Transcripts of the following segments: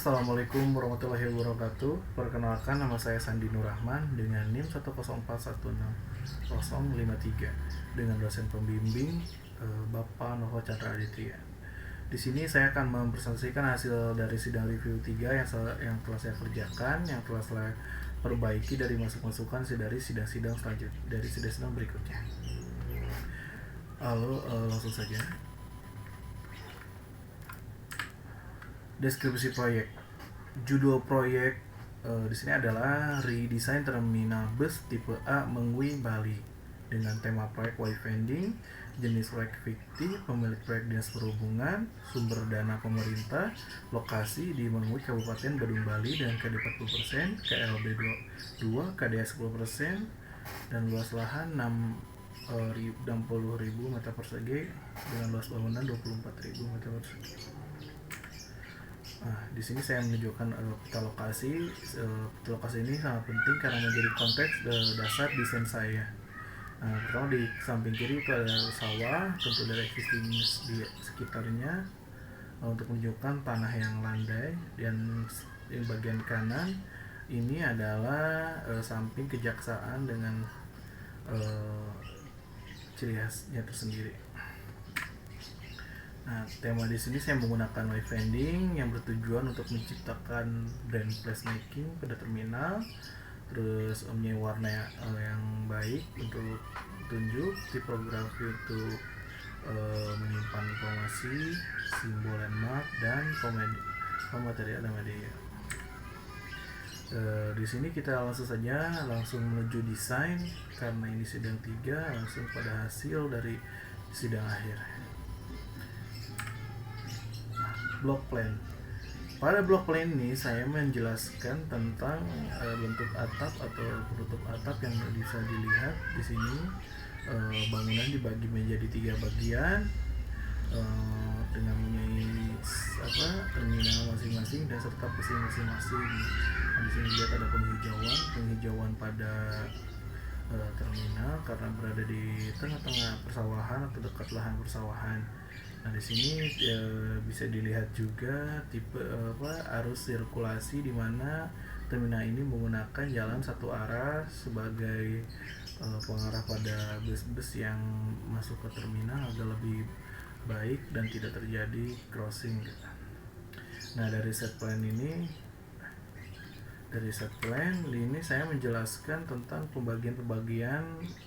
Assalamualaikum warahmatullahi wabarakatuh. Perkenalkan, nama saya Sandi Nur Rahman dengan NIM 104160053 dengan dosen pembimbing Bapak Novo Chandra Aditya. Di sini saya akan mempresentasikan hasil dari sidang review 3 yang telah saya kerjakan, yang telah saya perbaiki dari masukan dari sidang-sidang selanjutnya, dari sidang-sidang berikutnya. Lalu langsung saja. Deskripsi proyek. Judul proyek di sini adalah redesign terminal bus tipe A Mengwi Bali dengan tema proyek wayfinding, jenis proyek fiktif, pemilik proyek dinas perhubungan, sumber dana pemerintah, lokasi di Mengwi Kabupaten Badung Bali dengan KD 40%, KLB 2, KDA 10%, dan luas lahan 60.000 meter persegi dengan luas bangunan 24.000 meter persegi. Nah, di sini saya menunjukkan peta lokasi. Peta lokasi ini sangat penting karena menjadi konteks dasar desain saya. Nah, pertama di samping kiri itu ada sawah, tentu dari existing di sekitarnya untuk menunjukkan tanah yang landai, dan di bagian kanan ini adalah samping kejaksaan dengan ciri khasnya tersendiri. Nah, tema di sini saya menggunakan wayfinding yang bertujuan untuk menciptakan brand placemaking pada terminal, terus warna yang baik untuk tunjuk, tipografi untuk menyimpan informasi, simbol landmark, dan pematerial dan media. Di sini kita langsung menuju desain karena ini sidang 3, langsung pada hasil dari sidang akhir. Block plan. Pada block plan ini saya menjelaskan tentang bentuk atap atau penutup atap yang bisa dilihat di sini. Bangunan dibagi menjadi 3 bagian dengan mempunyai terminal masing-masing dan serta pusing masing-masing. Di sini lihat ada penghijauan pada terminal karena berada di tengah-tengah persawahan atau dekat lahan persawahan. Nah, di sini bisa dilihat juga tipe arus sirkulasi, di mana terminal ini menggunakan jalan satu arah sebagai pengarah pada bus-bus yang masuk ke terminal agar lebih baik dan tidak terjadi crossing. Nah, dari set plan ini saya menjelaskan tentang pembagian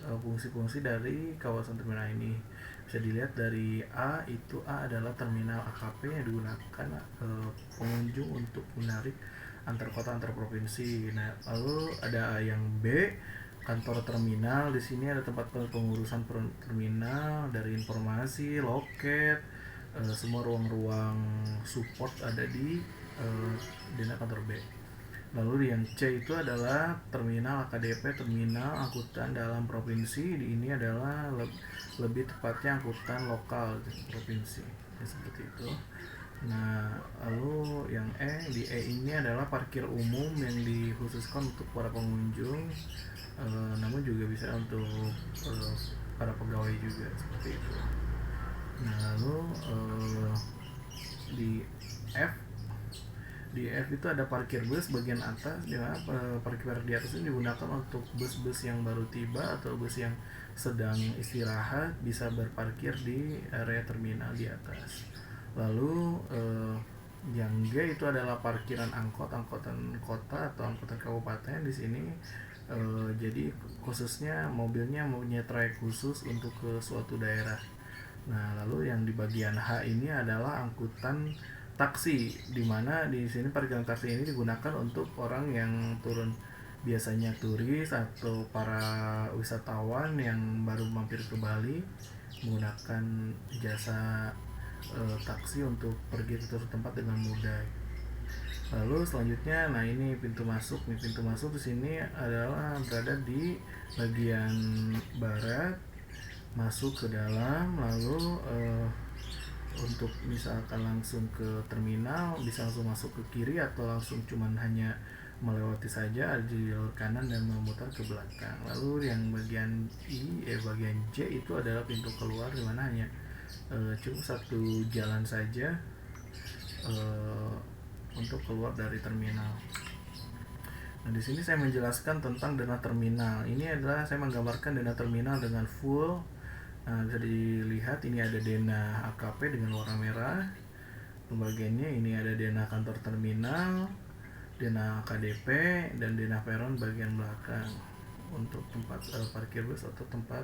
fungsi-fungsi dari kawasan terminal ini. Bisa dilihat dari A adalah terminal AKP yang digunakan pengunjung untuk menarik antar kota antar provinsi. Nah, lalu ada yang B, kantor terminal. Di sini ada tempat pengurusan terminal, dari informasi, loket, semua ruang-ruang support ada di kantor B. Lalu yang C itu adalah terminal AKDP, terminal angkutan dalam provinsi. Ini adalah lebih tepatnya angkutan lokal provinsi, ya, seperti itu. Nah, lalu yang di E ini adalah parkir umum yang dikhususkan untuk para pengunjung, namun juga bisa untuk para pegawai juga, seperti itu. Nah, lalu di F itu ada parkir bus bagian atas, di mana parkir di atas ini digunakan untuk bus-bus yang baru tiba atau bus yang sedang istirahat bisa berparkir di area terminal di atas. Lalu yang G itu adalah parkiran angkutan kota atau angkutan kabupaten. Di sini jadi khususnya mobilnya mempunyai trayek khusus untuk ke suatu daerah. Nah, lalu yang di bagian H ini adalah angkutan taksi, di mana di sini parkiran taksi ini digunakan untuk orang yang turun, biasanya turis atau para wisatawan yang baru mampir ke Bali menggunakan jasa taksi untuk pergi ke suatu tempat dengan mudah. Lalu selanjutnya, nah ini pintu masuk. Pintu masuk di sini adalah berada di bagian barat, masuk ke dalam. Lalu untuk misalkan langsung ke terminal bisa langsung masuk ke kiri atau langsung cuman hanya melewati saja di jalur kanan dan memutar ke belakang. Lalu yang bagian bagian J itu adalah pintu keluar, di mana hanya cukup satu jalan saja untuk keluar dari terminal. Nah, di sini saya menjelaskan tentang dana terminal. Ini adalah saya menggambarkan dana terminal dengan full. Nah, bisa dilihat ini ada dana AKP dengan warna merah. Pembagiannya ini ada dana kantor terminal, dana KDP, dan dana peron bagian belakang untuk tempat parkir bus atau tempat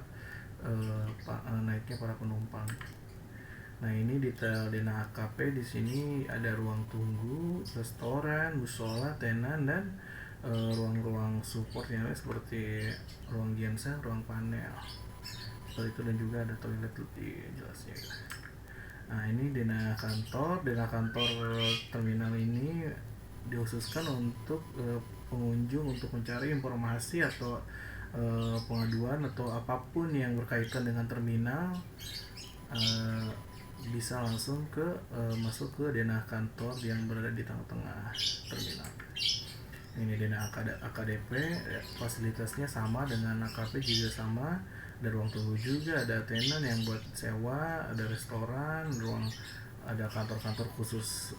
naiknya para penumpang. Nah, ini detail dana AKP. Di sini ada ruang tunggu, restoran, musola, tenan, dan ruang-ruang support yang lain seperti ruang ginseng, ruang panel seperti itu, dan juga ada toilet lebih jelasnya. Nah, ini dana kantor terminal ini dikhususkan untuk pengunjung untuk mencari informasi atau pengaduan atau apapun yang berkaitan dengan terminal, bisa langsung masuk ke dana kantor yang berada di tengah-tengah terminal. Ini dana AKDP, fasilitasnya sama dengan AKP, juga sama. Ada ruang tunggu juga, ada tenan yang buat sewa, ada restoran, ada kantor-kantor khusus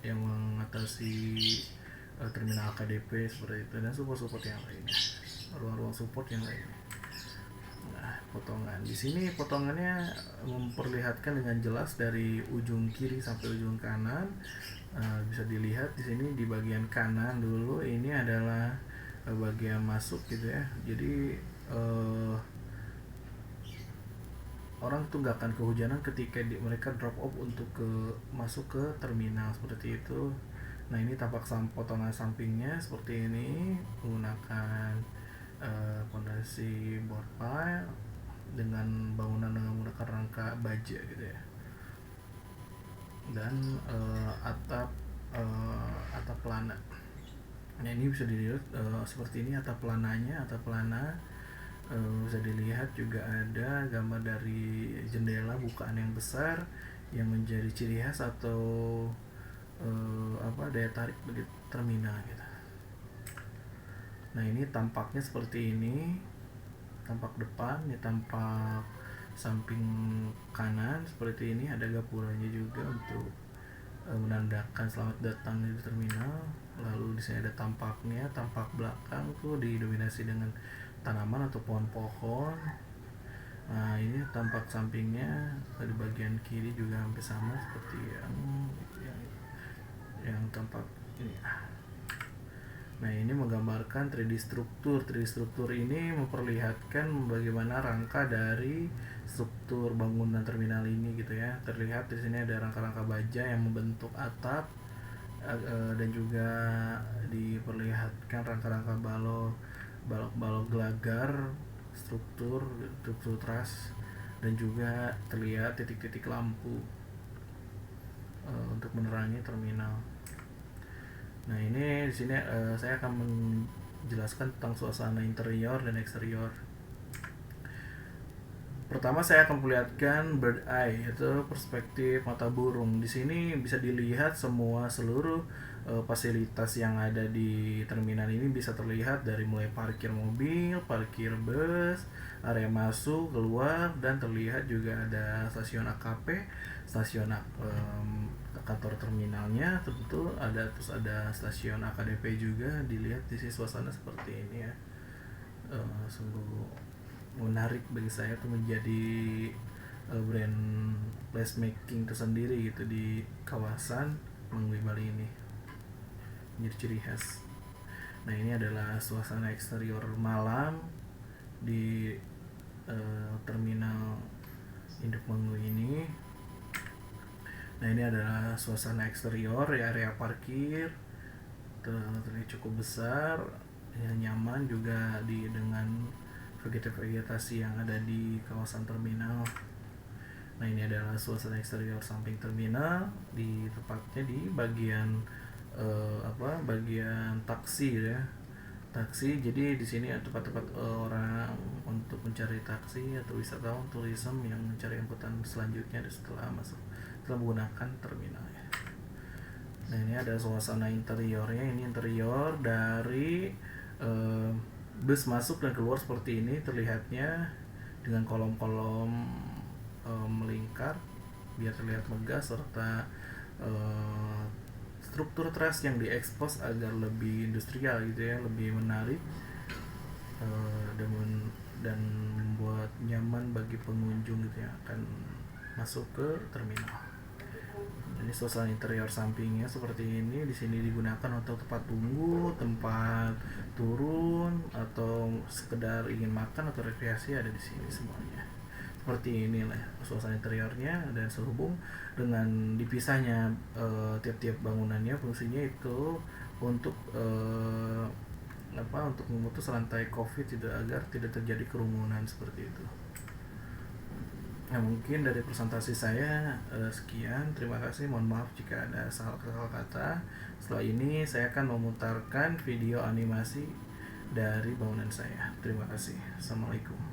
yang mengatasi terminal AKDP seperti itu, dan support yang lainnya, ruang-ruang support yang lainnya. Nah, potongan di sini potongannya memperlihatkan dengan jelas dari ujung kiri sampai ujung kanan. Bisa dilihat di sini di bagian kanan dulu ini adalah bagian masuk gitu ya. Jadi orang tuh gak akan kehujanan ketika mereka drop off untuk masuk ke terminal seperti itu. Nah, ini tampak potongan sampingnya seperti ini menggunakan fondasi board pile dengan bangunan dengan menggunakan rangka baja gitu ya, dan atap pelana. Nah, ini bisa dilihat seperti ini atap pelananya. Bisa dilihat juga ada gambar dari jendela bukaan yang besar yang menjadi ciri khas atau daya tarik bagi terminal gitu. Nah, ini tampaknya seperti ini, tampak depan, ya tampak samping kanan seperti ini, ada gapuranya juga untuk menandakan selamat datang di terminal. Lalu di sini ada tampak belakang tuh didominasi dengan tanaman atau pohon-pohon. Nah, ini tampak sampingnya di bagian kiri juga hampir sama seperti yang tampak ini. Nah, ini menggambarkan 3D struktur. 3D struktur ini memperlihatkan bagaimana rangka dari struktur bangunan terminal ini gitu ya. Terlihat di sini ada rangka-rangka baja yang membentuk atap, dan juga diperlihatkan rangka-rangka balok gelagar, struktur truss, dan juga terlihat titik-titik lampu untuk menerangi terminal. Nah, ini di sini saya akan menjelaskan tentang suasana interior dan eksterior. Pertama, saya akan perlihatkan bird eye, yaitu perspektif mata burung. Di sini bisa dilihat seluruh fasilitas yang ada di terminal ini bisa terlihat, dari mulai parkir mobil, parkir bus, area masuk, keluar, dan terlihat juga ada stasiun AKP, stasiun kantor terminalnya tentu ada, terus ada stasiun AKDP juga. Dilihat di sini suasana seperti ini ya. Sungguh menarik bagi saya tuh menjadi brand placemaking tersendiri gitu di kawasan Mangui Bali ini, menjadi ciri khas. Nah, ini adalah suasana eksterior malam di terminal induk Mangui ini. Nah, ini adalah suasana eksterior ya, area parkir terlihat cukup besar ya, nyaman juga dengan vegetasi yang ada di kawasan terminal. Nah, ini adalah suasana eksterior samping terminal, di tepatnya di bagian bagian taksi ya. Jadi di sini tempat-tempat orang untuk mencari taksi atau wisatawan tourism yang mencari angkutan selanjutnya setelah menggunakan terminal ya. Nah, ini ada suasana interiornya. Ini interior dari bus masuk dan keluar seperti ini terlihatnya, dengan kolom-kolom melingkar biar terlihat megah, serta struktur teras yang diekspos agar lebih industrial gitu ya, lebih menarik, dan dan membuat nyaman bagi pengunjung gitu ya akan masuk ke terminal. Ini suasana interior sampingnya seperti ini. Di sini digunakan untuk tempat tunggu, tempat turun, atau sekedar ingin makan atau rekreasi ada di sini semuanya. Seperti inilah suasana interiornya, dan sehubung dengan dipisahnya tiap-tiap bangunannya, fungsinya itu untuk untuk memutus rantai COVID gitu, agar tidak terjadi kerumunan seperti itu. Ya mungkin dari presentasi saya sekian. Terima kasih. Mohon maaf jika ada salah kata. Setelah ini saya akan memutarkan video animasi dari bangunan saya. Terima kasih. Assalamualaikum.